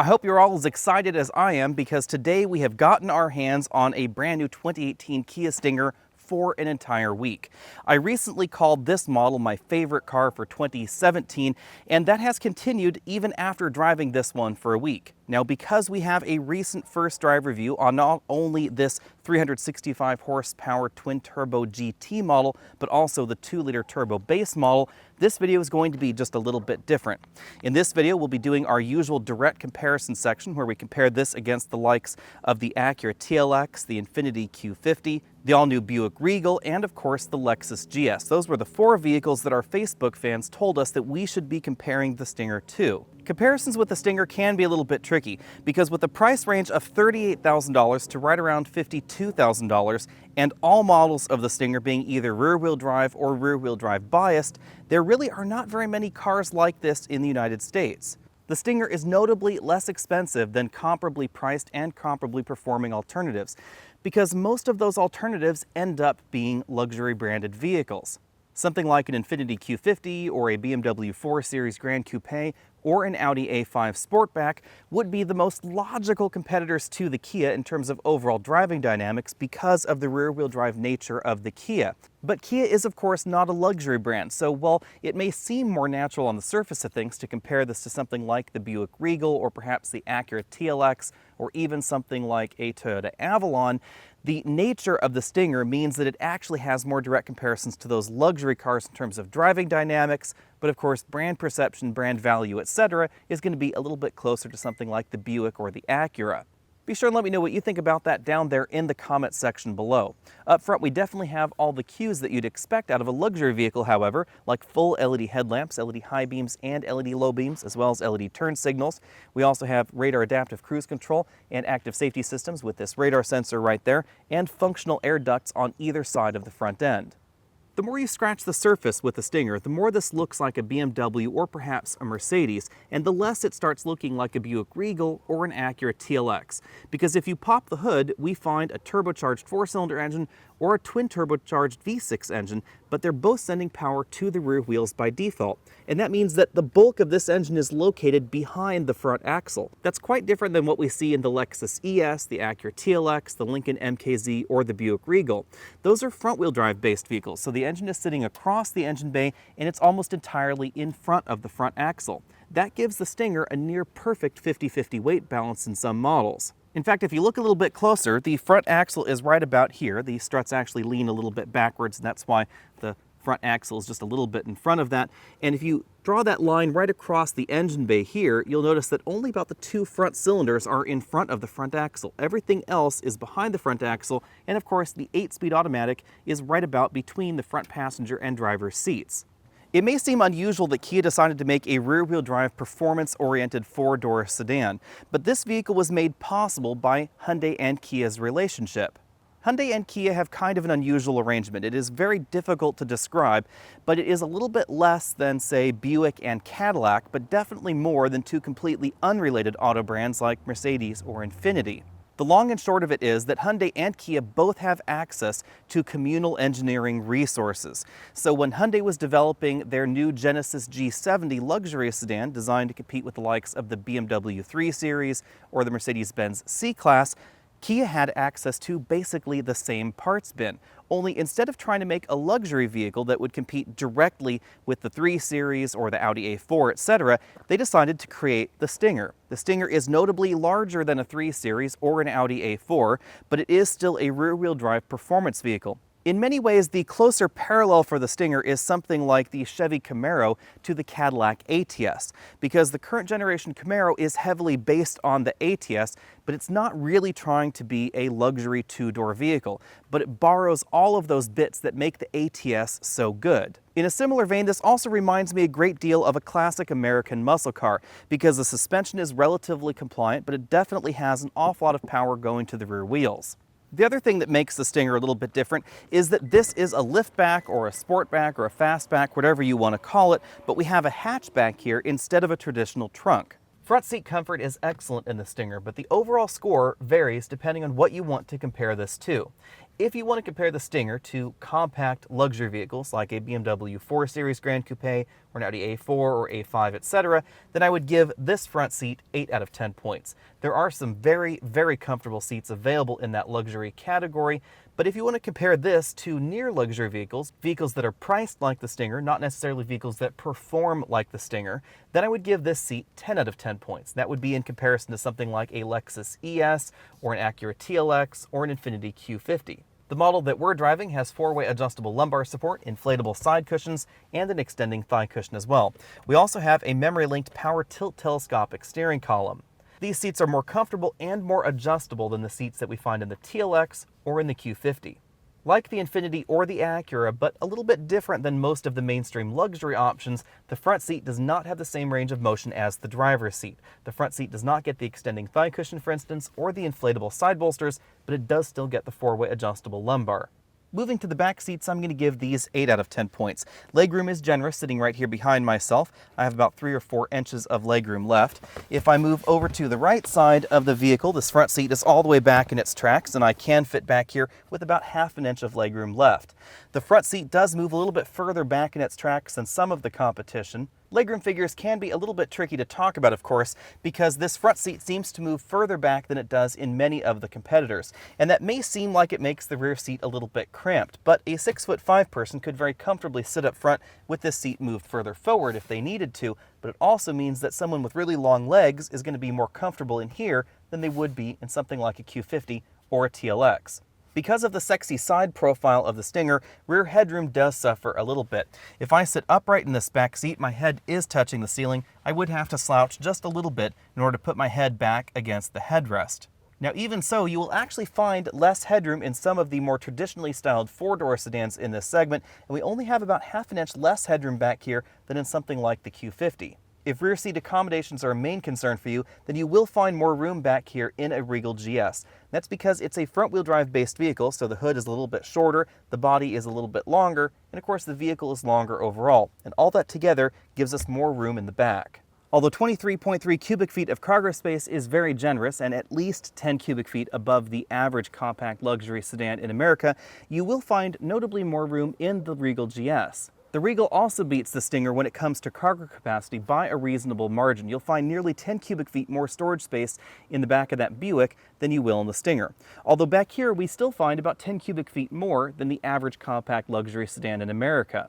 I hope you're all as excited as I am because today we have gotten our hands on a brand new 2018 Kia Stinger for an entire week. I recently called this model my favorite car for 2017, and that has continued even after driving this one for a week. Now, because we have a recent first drive review on not only this 365 horsepower twin-turbo GT model, but also the 2-liter turbo base model, this video is going to be just a little bit different. In this video, we'll be doing our usual direct comparison section where we compare this against the likes of the Acura TLX, the Infiniti Q50, the all-new Buick Regal, and of course the Lexus GS. Those were the 4 vehicles that our Facebook fans told us that we should be comparing the Stinger to. Comparisons with the Stinger can be a little bit tricky because with a price range of $38,000 to right around $52,000 and all models of the Stinger being either rear-wheel drive or rear-wheel drive biased, there really are not very many cars like this in the United States. The Stinger is notably less expensive than comparably priced and comparably performing alternatives because most of those alternatives end up being luxury branded vehicles. Something like an Infiniti Q50 or a BMW 4 Series Gran Coupe or an Audi A5 Sportback would be the most logical competitors to the Kia in terms of overall driving dynamics because of the rear-wheel drive nature of the Kia. But Kia is of course not a luxury brand, so while it may seem more natural on the surface of things to compare this to something like the Buick Regal or perhaps the Acura TLX or even something like a Toyota Avalon, the nature of the Stinger means that it actually has more direct comparisons to those luxury cars in terms of driving dynamics, but of course brand perception, brand value, etc. is going to be a little bit closer to something like the Buick or the Acura. Be sure and let me know what you think about that down there in the comment section below. Up front, we definitely have all the cues that you'd expect out of a luxury vehicle, however, like full LED headlamps, LED high beams, and LED low beams, as well as LED turn signals. We also have radar adaptive cruise control and active safety systems with this radar sensor right there, and functional air ducts on either side of the front end. The more you scratch the surface with the Stinger, the more this looks like a BMW or perhaps a Mercedes, and the less it starts looking like a Buick Regal or an Acura TLX. Because if you pop the hood, we find a turbocharged 4-cylinder engine or a twin-turbocharged V6 engine, but they're both sending power to the rear wheels by default. And that means that the bulk of this engine is located behind the front axle. That's quite different than what we see in the Lexus IS, the Acura TLX, the Lincoln MKZ, or the Buick Regal. Those are front-wheel drive-based vehicles, so the engine is sitting across the engine bay and it's almost entirely in front of the front axle. That gives the Stinger a near-perfect 50-50 weight balance in some models. In fact, if you look a little bit closer, the front axle is right about here. The struts actually lean a little bit backwards, and that's why the front axle is just a little bit in front of that. And if you draw that line right across the engine bay here, you'll notice that only about the 2 front cylinders are in front of the front axle. Everything else is behind the front axle, and of course the 8-speed automatic is right about between the front passenger and driver's seats. It may seem unusual that Kia decided to make a rear-wheel drive performance-oriented 4-door sedan, but this vehicle was made possible by Hyundai and Kia's relationship. Hyundai and Kia have kind of an unusual arrangement. It is very difficult to describe, but it is a little bit less than, say, Buick and Cadillac, but definitely more than 2 completely unrelated auto brands like Mercedes or Infiniti. The long and short of it is that Hyundai and Kia both have access to communal engineering resources. So when Hyundai was developing their new Genesis G70 luxury sedan designed to compete with the likes of the BMW 3 Series or the Mercedes-Benz C-Class, Kia had access to basically the same parts bin, only instead of trying to make a luxury vehicle that would compete directly with the 3 Series or the Audi A4, etc., they decided to create the Stinger. The Stinger is notably larger than a 3 Series or an Audi A4, but it is still a rear-wheel drive performance vehicle. In many ways, the closer parallel for the Stinger is something like the Chevy Camaro to the Cadillac ATS, because the current generation Camaro is heavily based on the ATS, but it's not really trying to be a luxury 2-door vehicle, but it borrows all of those bits that make the ATS so good. In a similar vein, this also reminds me a great deal of a classic American muscle car, because the suspension is relatively compliant, but it definitely has an awful lot of power going to the rear wheels. The other thing that makes the Stinger a little bit different is that this is a liftback or a sportback or a fastback, whatever you want to call it, but we have a hatchback here instead of a traditional trunk. Front seat comfort is excellent in the Stinger, but the overall score varies depending on what you want to compare this to. If you want to compare the Stinger to compact luxury vehicles like a BMW 4 Series Gran Coupe or an Audi A4 or A5, etc., then I would give this front seat 8 out of 10 points. There are some very, very comfortable seats available in that luxury category, but if you want to compare this to near luxury vehicles, vehicles that are priced like the Stinger, not necessarily vehicles that perform like the Stinger, then I would give this seat 10 out of 10 points. That would be in comparison to something like a Lexus IS or an Acura TLX or an Infiniti Q50. The model that we're driving has 4-way adjustable lumbar support, inflatable side cushions, and an extending thigh cushion as well. We also have a memory-linked power tilt telescopic steering column. These seats are more comfortable and more adjustable than the seats that we find in the TLX or in the Q50. Like the Infiniti or the Acura, but a little bit different than most of the mainstream luxury options, the front seat does not have the same range of motion as the driver's seat. The front seat does not get the extending thigh cushion, for instance, or the inflatable side bolsters, but it does still get the 4-way adjustable lumbar. Moving to the back seats, I'm going to give these 8 out of 10 points. Legroom is generous, sitting right here behind myself. I have about 3 or 4 inches of legroom left. If I move over to the right side of the vehicle, this front seat is all the way back in its tracks, and I can fit back here with about half an inch of legroom left. The front seat does move a little bit further back in its tracks than some of the competition. Legroom figures can be a little bit tricky to talk about, of course, because this front seat seems to move further back than it does in many of the competitors. And that may seem like it makes the rear seat a little bit cramped, but a 6'5" person could very comfortably sit up front with this seat moved further forward if they needed to, but it also means that someone with really long legs is going to be more comfortable in here than they would be in something like a Q50 or a TLX. Because of the sexy side profile of the Stinger, rear headroom does suffer a little bit. If I sit upright in this back seat, my head is touching the ceiling. I would have to slouch just a little bit in order to put my head back against the headrest. Now, even so, you will actually find less headroom in some of the more traditionally styled 4-door sedans in this segment, and we only have about half an inch less headroom back here than in something like the Q50. If rear seat accommodations are a main concern for you, then you will find more room back here in a Regal GS. That's because it's a front-wheel drive based vehicle, so the hood is a little bit shorter, the body is a little bit longer, and of course the vehicle is longer overall. And all that together gives us more room in the back. Although 23.3 cubic feet of cargo space is very generous and at least 10 cubic feet above the average compact luxury sedan in America, you will find notably more room in the Regal GS. The Regal also beats the Stinger when it comes to cargo capacity by a reasonable margin. You'll find nearly 10 cubic feet more storage space in the back of that Buick than you will in the Stinger. Although back here we still find about 10 cubic feet more than the average compact luxury sedan in America.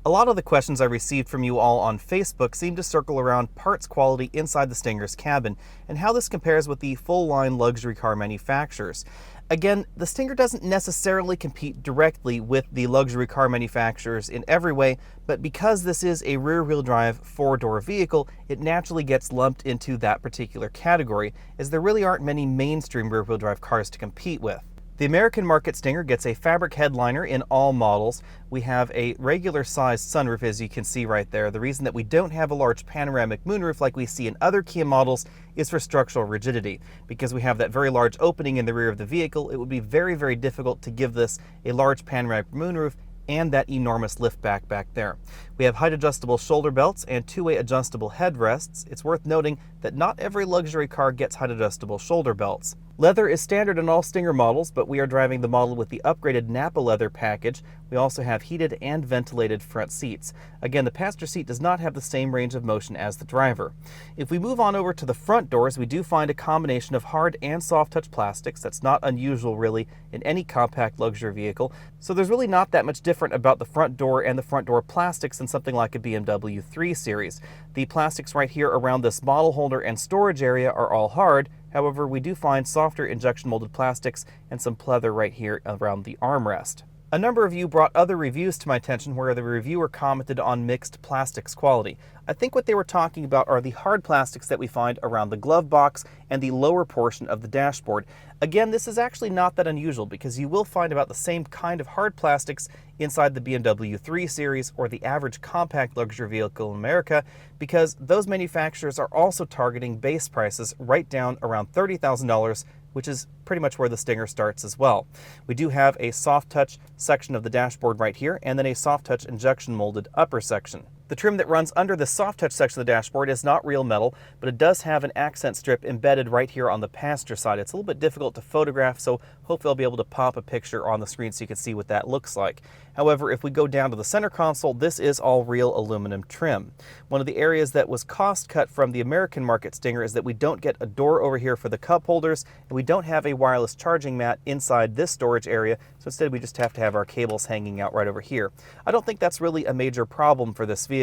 A lot of the questions I received from you all on Facebook seem to circle around parts quality inside the Stinger's cabin and how this compares with the full-line luxury car manufacturers. Again, the Stinger doesn't necessarily compete directly with the luxury car manufacturers in every way, but because this is a rear-wheel drive 4-door vehicle, it naturally gets lumped into that particular category, as there really aren't many mainstream rear-wheel drive cars to compete with. The American market Stinger gets a fabric headliner in all models. We have a regular sized sunroof, as you can see right there. The reason that we don't have a large panoramic moonroof like we see in other Kia models is for structural rigidity. Because we have that very large opening in the rear of the vehicle, it would be very, very difficult to give this a large panoramic moonroof and that enormous lift back there. We have height adjustable shoulder belts and 2-way adjustable headrests. It's worth noting that not every luxury car gets height adjustable shoulder belts. Leather is standard in all Stinger models, but we are driving the model with the upgraded Napa leather package. We also have heated and ventilated front seats. Again, the passenger seat does not have the same range of motion as the driver. If we move on over to the front doors, we do find a combination of hard and soft touch plastics. That's not unusual really in any compact luxury vehicle. So there's really not that much different about the front door and the front door plastics than something like a BMW 3 Series. The plastics right here around this bottle holder and storage area are all hard. However, we do find softer injection molded plastics and some pleather right here around the armrest. A number of you brought other reviews to my attention where the reviewer commented on mixed plastics quality. I think what they were talking about are the hard plastics that we find around the glove box and the lower portion of the dashboard. Again, this is actually not that unusual because you will find about the same kind of hard plastics inside the BMW 3 Series or the average compact luxury vehicle in America, because those manufacturers are also targeting base prices right down around $30,000, which is pretty much where the Stinger starts as well. We do have a soft touch section of the dashboard right here, and then a soft touch injection molded upper section. The trim that runs under the soft touch section of the dashboard is not real metal, but it does have an accent strip embedded right here on the passenger side. It's a little bit difficult to photograph, so hopefully I'll be able to pop a picture on the screen so you can see what that looks like. However, if we go down to the center console, this is all real aluminum trim. One of the areas that was cost cut from the American market Stinger is that we don't get a door over here for the cup holders, and we don't have a wireless charging mat inside this storage area, so instead we just have to have our cables hanging out right over here. I don't think that's really a major problem for this vehicle.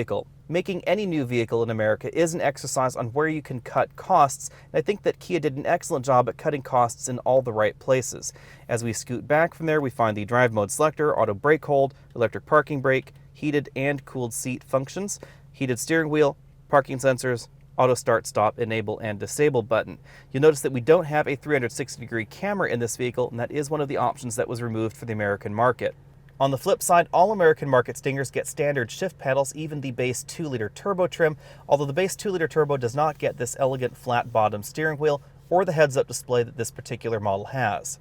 Making any new vehicle in America is an exercise on where you can cut costs, and I think that Kia did an excellent job at cutting costs in all the right places. As we scoot back from there, we find the drive mode selector, auto brake hold, electric parking brake, heated and cooled seat functions, heated steering wheel, parking sensors, auto start stop, enable and disable button. You'll notice that we don't have a 360-degree camera in this vehicle, and that is one of the options that was removed for the American market. On the flip side, all American market Stingers get standard shift pedals, even the base 2-liter turbo trim, although the base 2-liter turbo does not get this elegant flat bottom steering wheel or the heads-up display that this particular model has.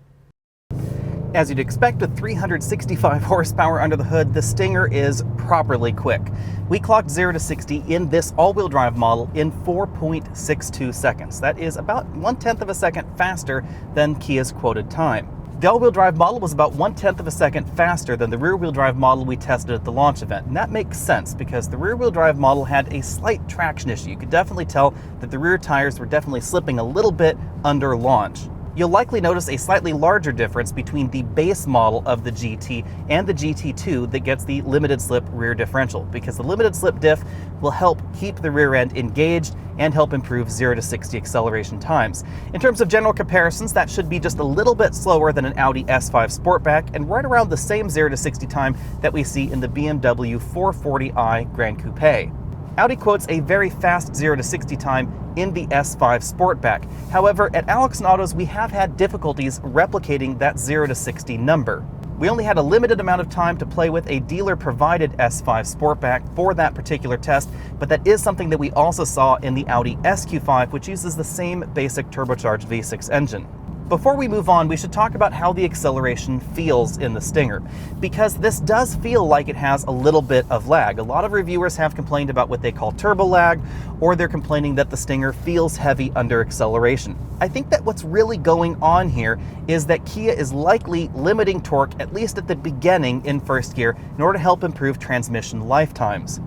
As you'd expect with 365 horsepower under the hood, the Stinger is properly quick. We clocked 0 to 60 in this all-wheel drive model in 4.62 seconds. That is about 1/10 of a second faster than Kia's quoted time. The all-wheel drive model was about 1/10 of a second faster than the rear-wheel drive model we tested at the launch event. And that makes sense because the rear-wheel drive model had a slight traction issue. You could definitely tell that the rear tires were definitely slipping a little bit under launch. You'll likely notice a slightly larger difference between the base model of the GT and the GT2 that gets the limited slip rear differential, because the limited slip diff will help keep the rear end engaged and help improve 0 to 60 acceleration times. In terms of general comparisons, that should be just a little bit slower than an Audi S5 Sportback and right around the same 0 to 60 time that we see in the BMW 440i Gran Coupe. Audi quotes a very fast 0 to 60 time in the S5 Sportback. However, at Alex and Autos, we have had difficulties replicating that 0 to 60 number. We only had a limited amount of time to play with a dealer-provided S5 Sportback for that particular test, but that is something that we also saw in the Audi SQ5, which uses the same basic turbocharged V6 engine. Before we move on, we should talk about how the acceleration feels in the Stinger, because this does feel like it has a little bit of lag. A lot of reviewers have complained about what they call turbo lag, or they're complaining that the Stinger feels heavy under acceleration. I think that what's really going on here is that Kia is likely limiting torque, at least at the beginning in first gear, in order to help improve transmission lifetimes.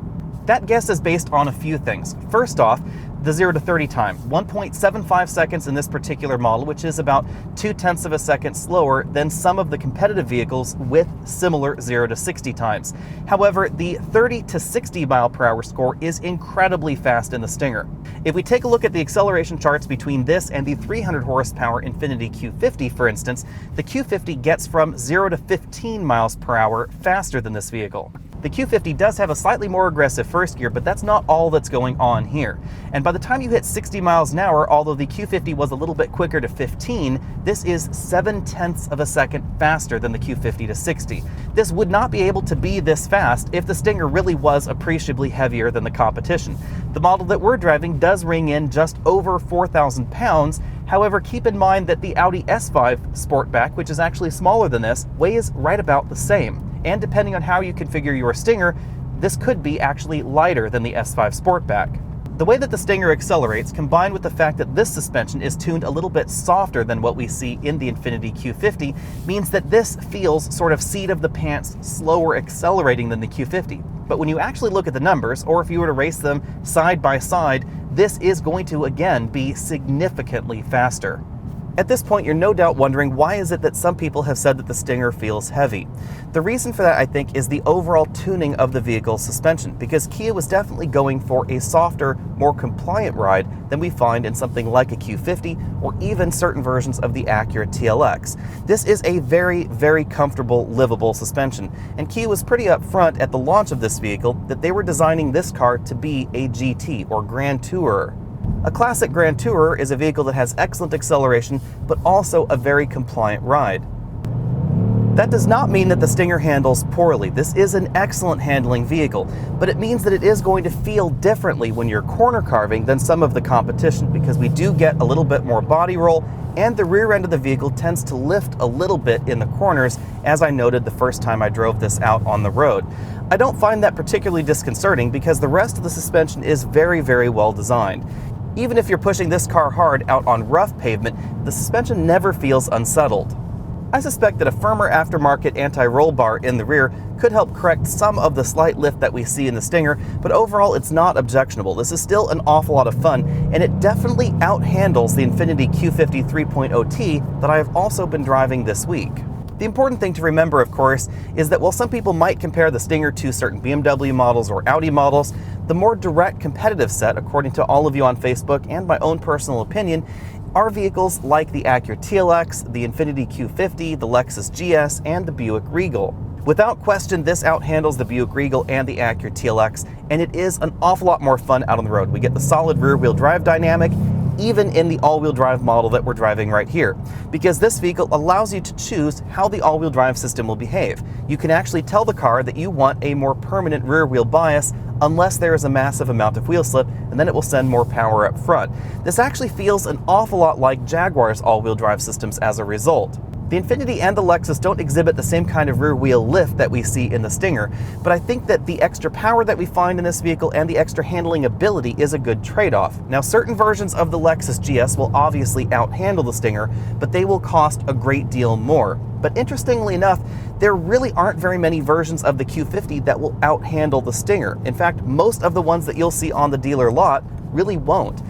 That guess is based on a few things. First off, the 0 to 30 time, 1.75 seconds in this particular model, which is about 0.2 of a second slower than some of the competitive vehicles with similar 0 to 60 times. However, the 30 to 60 mile per hour score is incredibly fast in the Stinger. If we take a look at the acceleration charts between this and the 300 horsepower Infiniti Q50, for instance, the Q50 gets from 0 to 15 miles per hour faster than this vehicle. The Q50 does have a slightly more aggressive first gear, but that's not all that's going on here. And by the time you hit 60 miles an hour, although the Q50 was a little bit quicker to 15, this is 0.7 of a second faster than the Q50 to 60. This would not be able to be this fast if the Stinger really was appreciably heavier than the competition. The model that we're driving does ring in just over 4,000 pounds. However, keep in mind that the Audi S5 Sportback, which is actually smaller than this, weighs right about the same. And depending on how you configure your Stinger, this could be actually lighter than the S5 Sportback. The way that the Stinger accelerates, combined with the fact that this suspension is tuned a little bit softer than what we see in the Infiniti Q50, means that this feels sort of seat of the pants slower accelerating than the Q50. But when you actually look at the numbers, or if you were to race them side by side, this is going to again be significantly faster. At this point, you're no doubt wondering, why is it that some people have said that the Stinger feels heavy? The reason for that, I think, is the overall tuning of the vehicle's suspension, because Kia was definitely going for a softer, more compliant ride than we find in something like a Q50 or even certain versions of the Acura TLX. This is a very, very comfortable, livable suspension, and Kia was pretty upfront at the launch of this vehicle that they were designing this car to be a GT, or Grand Tourer. A classic Grand Tourer is a vehicle that has excellent acceleration, but also a very compliant ride. That does not mean that the Stinger handles poorly. This is an excellent handling vehicle, but it means that it is going to feel differently when you're corner carving than some of the competition, because we do get a little bit more body roll, and the rear end of the vehicle tends to lift a little bit in the corners, as I noted the first time I drove this out on the road. I don't find that particularly disconcerting because the rest of the suspension is very, very well designed. Even if you're pushing this car hard out on rough pavement, the suspension never feels unsettled. I suspect that a firmer aftermarket anti-roll bar in the rear could help correct some of the slight lift that we see in the Stinger, but overall it's not objectionable. This is still an awful lot of fun, and it definitely out-handles the Infiniti Q50 3.0T that I have also been driving this week. The important thing to remember, of course, is that while some people might compare the Stinger to certain BMW models or Audi models, the more direct competitive set, according to all of you on Facebook and my own personal opinion, are vehicles like the Acura TLX, the Infiniti Q50, the Lexus GS, and the Buick Regal. Without question, this out-handles the Buick Regal and the Acura TLX, and it is an awful lot more fun out on the road. We get the solid rear-wheel drive dynamic, even in the all-wheel drive model that we're driving right here, because this vehicle allows you to choose how the all-wheel drive system will behave. You can actually tell the car that you want a more permanent rear-wheel bias unless there is a massive amount of wheel slip, and then it will send more power up front. This actually feels an awful lot like Jaguar's all-wheel drive systems as a result. The Infiniti and the Lexus don't exhibit the same kind of rear wheel lift that we see in the Stinger, but I think that the extra power that we find in this vehicle and the extra handling ability is a good trade-off. Now, certain versions of the Lexus GS will obviously out-handle the Stinger, but they will cost a great deal more. But interestingly enough, there really aren't very many versions of the Q50 that will out-handle the Stinger. In fact, most of the ones that you'll see on the dealer lot really won't.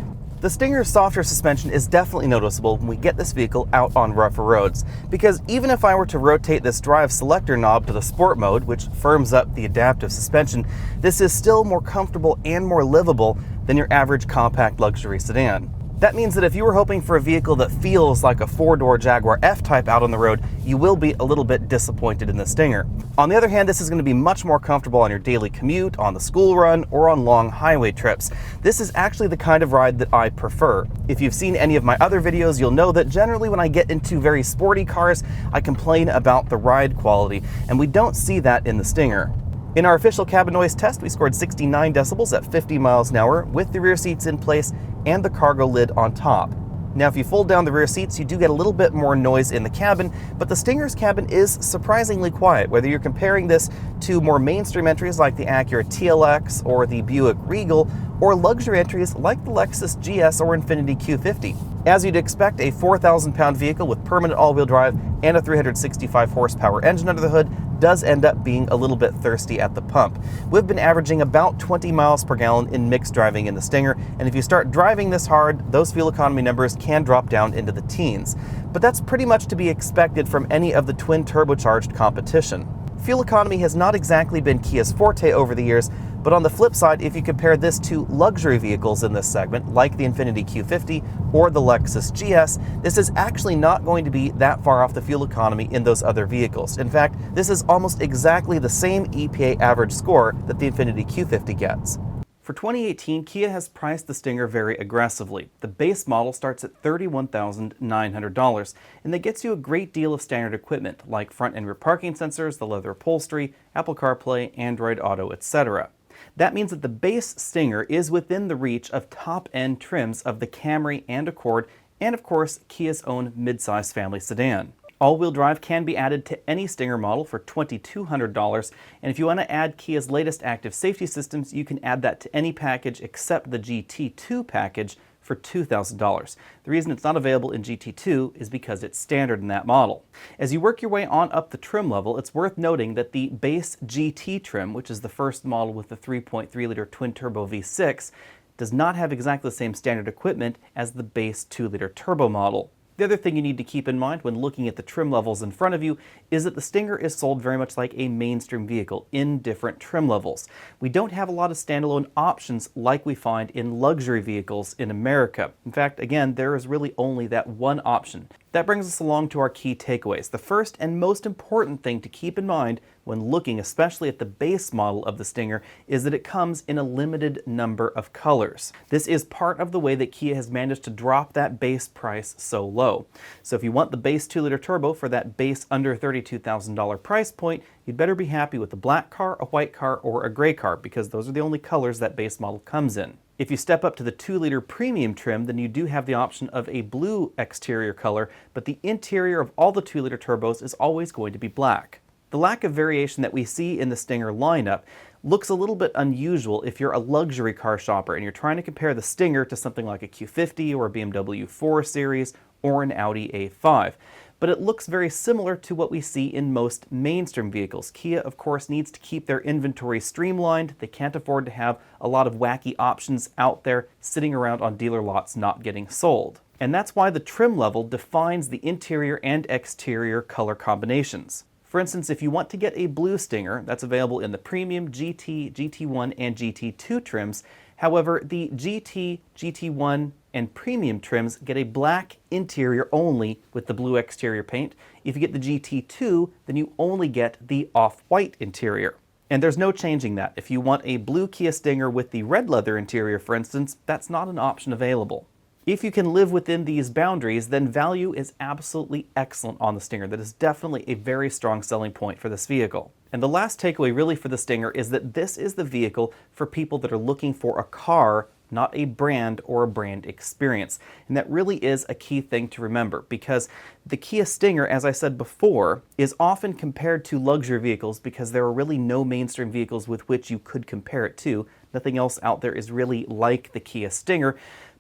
The Stinger's softer suspension is definitely noticeable when we get this vehicle out on rougher roads, because even if I were to rotate this drive selector knob to the sport mode, which firms up the adaptive suspension, this is still more comfortable and more livable than your average compact luxury sedan. That means that if you were hoping for a vehicle that feels like a four-door Jaguar F-Type out on the road, you will be a little bit disappointed in the Stinger. On the other hand, this is going to be much more comfortable on your daily commute, on the school run, or on long highway trips. This is actually the kind of ride that I prefer. If you've seen any of my other videos, you'll know that generally when I get into very sporty cars, I complain about the ride quality, and we don't see that in the Stinger. In our official cabin noise test, we scored 69 decibels at 50 miles an hour with the rear seats in place and the cargo lid on top. Now, if you fold down the rear seats, you do get a little bit more noise in the cabin, but the Stinger's cabin is surprisingly quiet, whether you're comparing this to more mainstream entries like the Acura TLX or the Buick Regal, or luxury entries like the Lexus GS or Infiniti Q50. As you'd expect, a 4,000-pound vehicle with permanent all-wheel drive and a 365 horsepower engine under the hood does end up being a little bit thirsty at the pump. We've been averaging about 20 miles per gallon in mixed driving in the Stinger, and if you start driving this hard, those fuel economy numbers can drop down into the teens. But that's pretty much to be expected from any of the twin turbocharged competition. Fuel economy has not exactly been Kia's forte over the years, but on the flip side, if you compare this to luxury vehicles in this segment, like the Infiniti Q50 or the Lexus GS, this is actually not going to be that far off the fuel economy in those other vehicles. In fact, this is almost exactly the same EPA average score that the Infiniti Q50 gets. For 2018, Kia has priced the Stinger very aggressively. The base model starts at $31,900, and that gets you a great deal of standard equipment, like front and rear parking sensors, the leather upholstery, Apple CarPlay, Android Auto, etc. That means that the base Stinger is within the reach of top-end trims of the Camry and Accord, and of course, Kia's own midsize family sedan. All-wheel drive can be added to any Stinger model for $2,200, and if you want to add Kia's latest active safety systems, you can add that to any package except the GT2 package for $2,000. The reason it's not available in GT2 is because it's standard in that model. As you work your way on up the trim level, it's worth noting that the base GT trim, which is the first model with the 3.3-liter twin-turbo V6, does not have exactly the same standard equipment as the base 2-liter turbo model. The other thing you need to keep in mind when looking at the trim levels in front of you is that the Stinger is sold very much like a mainstream vehicle in different trim levels. We don't have a lot of standalone options like we find in luxury vehicles in America. In fact, again, there is really only that one option. That brings us along to our key takeaways. The first and most important thing to keep in mind when looking especially at the base model of the Stinger is that it comes in a limited number of colors. This is part of the way that Kia has managed to drop that base price so low. So if you want the base 2-liter turbo for that base under $32,000 price point, you'd better be happy with a black car, a white car, or a gray car, because those are the only colors that base model comes in. If you step up to the 2-liter premium trim, then you do have the option of a blue exterior color, but the interior of all the 2-liter turbos is always going to be black. The lack of variation that we see in the Stinger lineup looks a little bit unusual if you're a luxury car shopper and you're trying to compare the Stinger to something like a Q50 or a BMW 4 Series or an Audi A5. But it looks very similar to what we see in most mainstream vehicles. Kia, of course, needs to keep their inventory streamlined. They can't afford to have a lot of wacky options out there sitting around on dealer lots not getting sold. And that's why the trim level defines the interior and exterior color combinations. For instance, if you want to get a blue Stinger, that's available in the Premium, GT, GT1, and GT2 trims. However, the GT, GT1, and Premium trims get a black interior only with the blue exterior paint. If you get the GT2, then you only get the off-white interior. And there's no changing that. If you want a blue Kia Stinger with the red leather interior, for instance, that's not an option available. If you can live within these boundaries, then value is absolutely excellent on the Stinger. That is definitely a very strong selling point for this vehicle. And the last takeaway really for the Stinger is that this is the vehicle for people that are looking for a car, not a brand or a brand experience. And that really is a key thing to remember, because the Kia Stinger, as I said before, is often compared to luxury vehicles because there are really no mainstream vehicles with which you could compare it to. Nothing else out there is really like the Kia Stinger.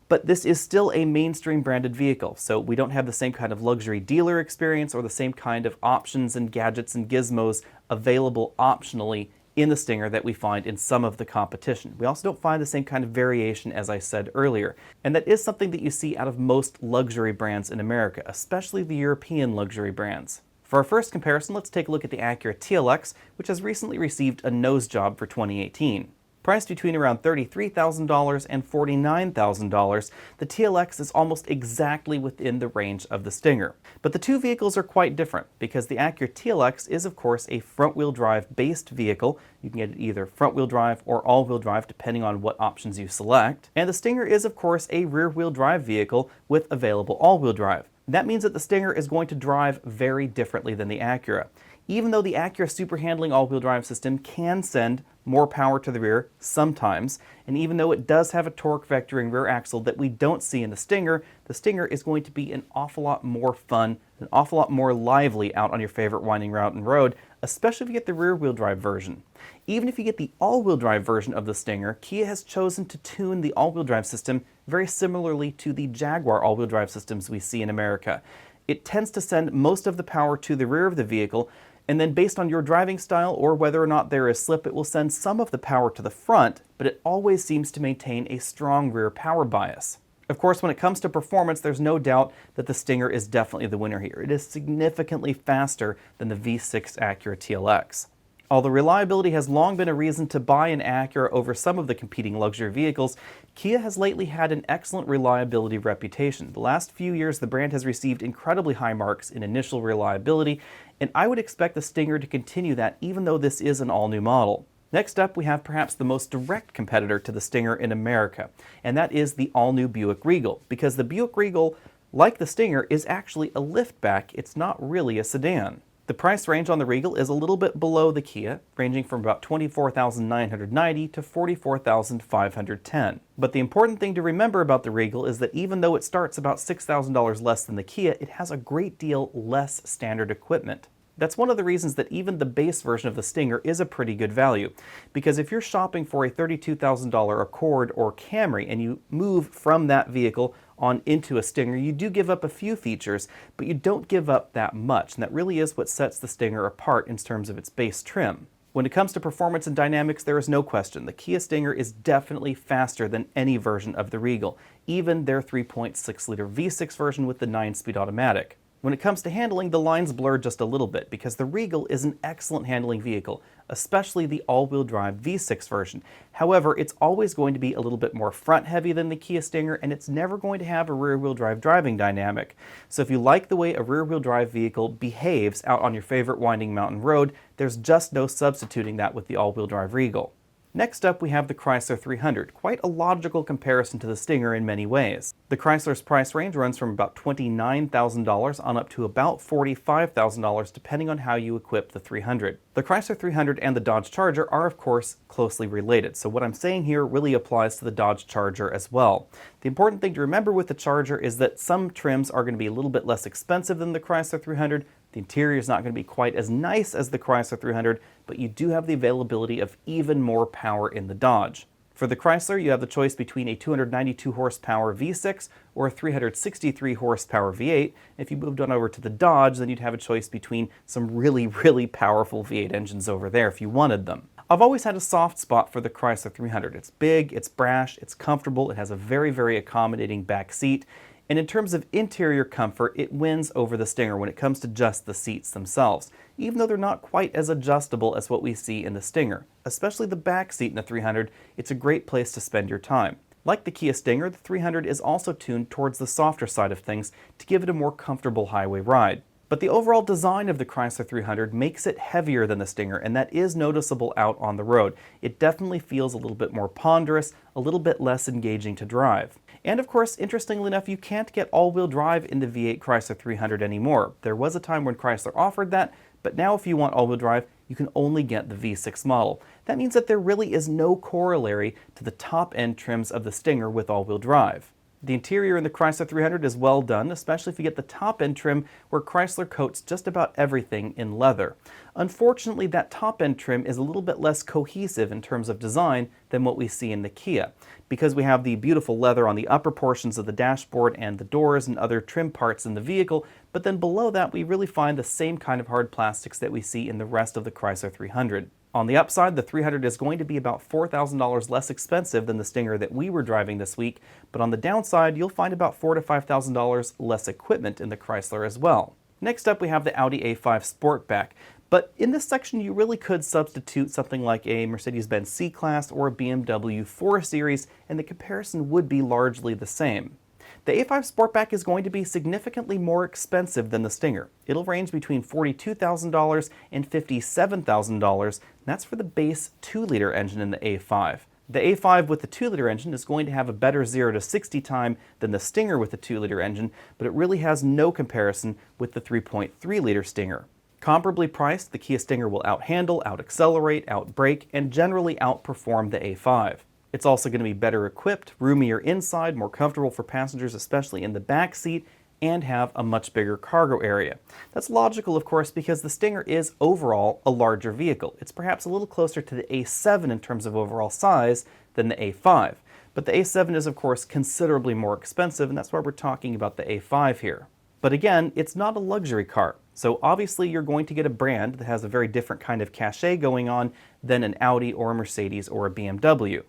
But this is still a mainstream branded vehicle, so we don't have the same kind of luxury dealer experience or the same kind of options and gadgets and gizmos available optionally in the Stinger that we find in some of the competition. We also don't find the same kind of variation, as I said earlier. And that is something that you see out of most luxury brands in America, especially the European luxury brands. For our first comparison, let's take a look at the Acura TLX, which has recently received a nose job for 2018. Priced between around $33,000 and $49,000, the TLX is almost exactly within the range of the Stinger. But the two vehicles are quite different because the Acura TLX is, of course, a front-wheel drive based vehicle. You can get it either front-wheel drive or all-wheel drive depending on what options you select. And the Stinger is, of course, a rear-wheel drive vehicle with available all-wheel drive. That means that the Stinger is going to drive very differently than the Acura. Even though the Acura super handling all-wheel drive system can send more power to the rear sometimes, and even though it does have a torque vectoring rear axle that we don't see in the Stinger is going to be an awful lot more fun, an awful lot more lively out on your favorite winding route and road, especially if you get the rear-wheel drive version. Even if you get the all-wheel drive version of the Stinger, Kia has chosen to tune the all-wheel drive system very similarly to the Jaguar all-wheel drive systems we see in America. It tends to send most of the power to the rear of the vehicle, and then based on your driving style or whether or not there is slip, it will send some of the power to the front, but it always seems to maintain a strong rear power bias. Of course, when it comes to performance, there's no doubt that the Stinger is definitely the winner here. It is significantly faster than the V6 Acura TLX. Although reliability has long been a reason to buy an Acura over some of the competing luxury vehicles, Kia has lately had an excellent reliability reputation. The last few years, the brand has received incredibly high marks in initial reliability, and I would expect the Stinger to continue that even though this is an all-new model. Next up, we have perhaps the most direct competitor to the Stinger in America, and that is the all-new Buick Regal, because the Buick Regal, like the Stinger, is actually a liftback. It's not really a sedan. The price range on the Regal is a little bit below the Kia, ranging from about $24,990 to $44,510. But the important thing to remember about the Regal is that even though it starts about $6,000 less than the Kia, it has a great deal less standard equipment. That's one of the reasons that even the base version of the Stinger is a pretty good value, because if you're shopping for a $32,000 Accord or Camry and you move from that vehicle on into a Stinger, you do give up a few features, but you don't give up that much, and that really is what sets the Stinger apart in terms of its base trim. When it comes to performance and dynamics, there is no question. The Kia Stinger is definitely faster than any version of the Regal, even their 3.6-liter V6 version with the 9-speed automatic. When it comes to handling, the lines blur just a little bit because the Regal is an excellent handling vehicle, especially the all-wheel drive V6 version. However, it's always going to be a little bit more front-heavy than the Kia Stinger, and it's never going to have a rear-wheel drive driving dynamic. So if you like the way a rear-wheel drive vehicle behaves out on your favorite winding mountain road, there's just no substituting that with the all-wheel drive Regal. Next up, we have the Chrysler 300, quite a logical comparison to the Stinger in many ways. The Chrysler's price range runs from about $29,000 on up to about $45,000 depending on how you equip the 300. The Chrysler 300 and the Dodge Charger are of course closely related, so what I'm saying here really applies to the Dodge Charger as well. The important thing to remember with the Charger is that some trims are going to be a little bit less expensive than the Chrysler 300. The interior is not going to be quite as nice as the Chrysler 300, but you do have the availability of even more power in the Dodge. For the Chrysler, you have the choice between a 292 horsepower V6 or a 363 horsepower V8. If you moved on over to the Dodge, then you'd have a choice between some really powerful V8 engines over there if you wanted them. I've always had a soft spot for the Chrysler 300. It's big, it's brash, it's comfortable, it has a very accommodating back seat. And in terms of interior comfort, it wins over the Stinger when it comes to just the seats themselves, even though they're not quite as adjustable as what we see in the Stinger. Especially the back seat in the 300, it's a great place to spend your time. Like the Kia Stinger, the 300 is also tuned towards the softer side of things to give it a more comfortable highway ride. But the overall design of the Chrysler 300 makes it heavier than the Stinger, and that is noticeable out on the road. It definitely feels a little bit more ponderous, a little bit less engaging to drive. And of course, interestingly enough, you can't get all-wheel drive in the V8 Chrysler 300 anymore. There was a time when Chrysler offered that, but now if you want all-wheel drive, you can only get the V6 model. That means that there really is no corollary to the top-end trims of the Stinger with all-wheel drive. The interior in the Chrysler 300 is well done, especially if you get the top-end trim where Chrysler coats just about everything in leather. Unfortunately, that top-end trim is a little bit less cohesive in terms of design than what we see in the Kia, because we have the beautiful leather on the upper portions of the dashboard and the doors and other trim parts in the vehicle, but then below that we really find the same kind of hard plastics that we see in the rest of the Chrysler 300. On the upside, the 300 is going to be about $4,000 less expensive than the Stinger that we were driving this week, but on the downside, you'll find about $4,000 to $5,000 less equipment in the Chrysler as well. Next up, we have the Audi A5 Sportback, but in this section, you really could substitute something like a Mercedes-Benz C-Class or a BMW 4 Series, and the comparison would be largely the same. The A5 Sportback is going to be significantly more expensive than the Stinger. It'll range between $42,000 and $57,000, and that's for the base 2-liter engine in the A5. The A5 with the 2-liter engine is going to have a better 0 to 60 time than the Stinger with the 2-liter engine, but it really has no comparison with the 3.3-liter Stinger. Comparably priced, the Kia Stinger will out-handle, out-accelerate, out-brake, and generally outperform the A5. It's also going to be better equipped, roomier inside, more comfortable for passengers, especially in the back seat, and have a much bigger cargo area. That's logical, of course, because the Stinger is overall a larger vehicle. It's perhaps a little closer to the A7 in terms of overall size than the A5. But the A7 is, of course, considerably more expensive, and that's why we're talking about the A5 here. But again, it's not a luxury car. So obviously you're going to get a brand that has a very different kind of cachet going on than an Audi or a Mercedes or a BMW.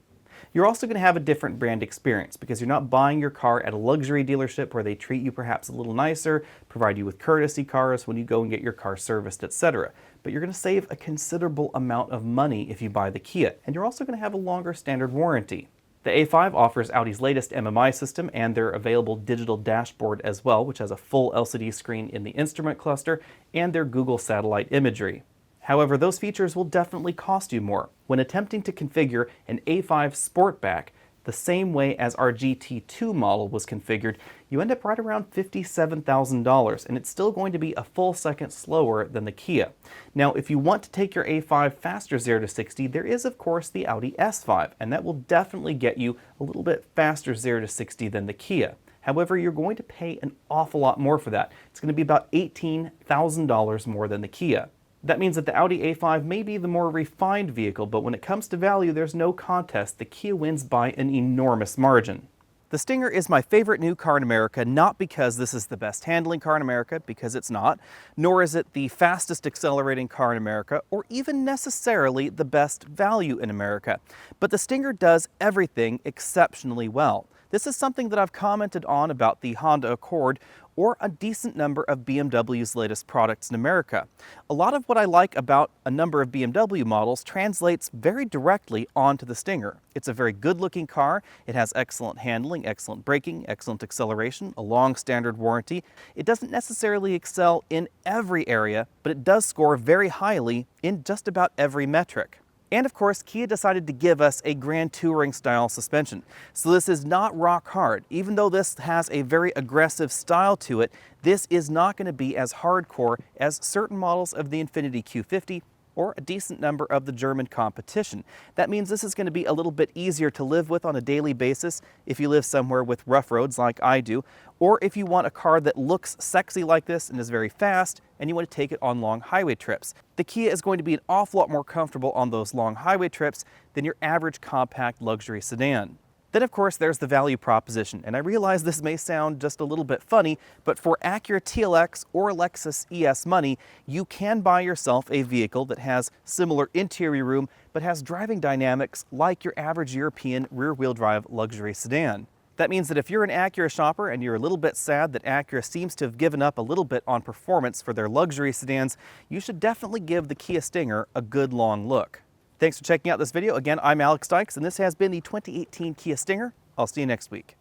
You're also going to have a different brand experience because you're not buying your car at a luxury dealership where they treat you perhaps a little nicer, provide you with courtesy cars when you go and get your car serviced, etc. But you're going to save a considerable amount of money if you buy the Kia, and you're also going to have a longer standard warranty. The A5 offers Audi's latest MMI system and their available digital dashboard as well, which has a full LCD screen in the instrument cluster and their Google satellite imagery. However, those features will definitely cost you more. When attempting to configure an A5 Sportback the same way as our GT2 model was configured, you end up right around $57,000, and it's still going to be a full second slower than the Kia. Now, if you want to take your A5 faster 0 to 60, there is of course the Audi S5, and that will definitely get you a little bit faster 0 to 60 than the Kia. However, you're going to pay an awful lot more for that. It's going to be about $18,000 more than the Kia. That means that the Audi A5 may be the more refined vehicle, but when it comes to value, there's no contest. The Kia wins by an enormous margin. The Stinger is my favorite new car in America, not because this is the best handling car in America, because it's not, nor is it the fastest accelerating car in America, or even necessarily the best value in America. But the Stinger does everything exceptionally well. This is something that I've commented on about the Honda Accord or a decent number of BMW's latest products in America. A lot of what I like about a number of BMW models translates very directly onto the Stinger. It's a very good-looking car. It has excellent handling, excellent braking, excellent acceleration, a long standard warranty. It doesn't necessarily excel in every area, but it does score very highly in just about every metric. And of course, Kia decided to give us a Grand Touring style suspension. So this is not rock hard. Even though this has a very aggressive style to it, this is not going to be as hardcore as certain models of the Infiniti Q50 or a decent number of the German competition. That means this is going to be a little bit easier to live with on a daily basis if you live somewhere with rough roads like I do, or if you want a car that looks sexy like this and is very fast and you want to take it on long highway trips. The Kia is going to be an awful lot more comfortable on those long highway trips than your average compact luxury sedan. Then of course there's the value proposition, and I realize this may sound just a little bit funny, but for Acura TLX or Lexus IS money, you can buy yourself a vehicle that has similar interior room, but has driving dynamics like your average European rear-wheel drive luxury sedan. That means that if you're an Acura shopper and you're a little bit sad that Acura seems to have given up a little bit on performance for their luxury sedans, you should definitely give the Kia Stinger a good long look. Thanks for checking out this video. Again, I'm Alex Dykes, and this has been the 2018 Kia Stinger. I'll see you next week.